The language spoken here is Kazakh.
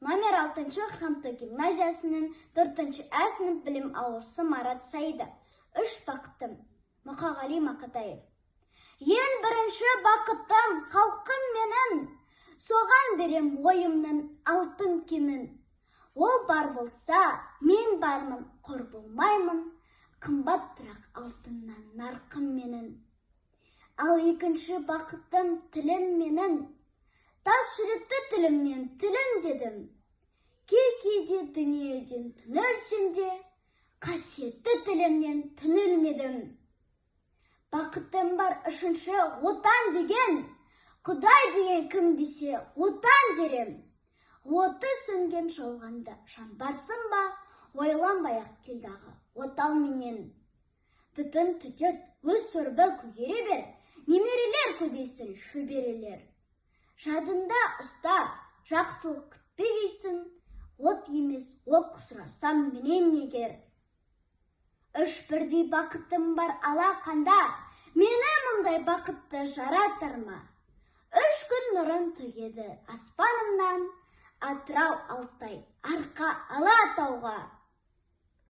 номер 6 Хамты гимназиясының 4 Ә сынып білім алушысы Марат Саиды. 3 бақытым. Мұқағали Мақатаев. Ең бірінші бақытым халқым менің, соған берем ойымның алтын кенін. Ол бар болса, мен бармын, қор болмаймын, қымбаттырақ алтыннан нарқым менің. Ал екінші бақытым тілім менің. Тас жүректі тілімнен тілім дедім. Кейде дүниеден түнерсем де, қасиетті тілімнен түнілмедім. Бақытым бар үшінші отан деген, Құдай деген кім десе отан дерем. Оты сөнген жолғанда жанбарсың ба, ойланбай-ақ келдағы отал менен. Түтін түтет өз сорбы көгере бер, немерелер көбейсін шөберелер. Жадында ұста, жақсылық күтпегейсін, от емес оқ сұрасам менен егер. 3 бірдей бақытым бар алақанда, мені мұндай бақытты жаратыр ма? 3 күн нұрын төгеді аспанымнан, Атырау Алтай арқа Алатауға.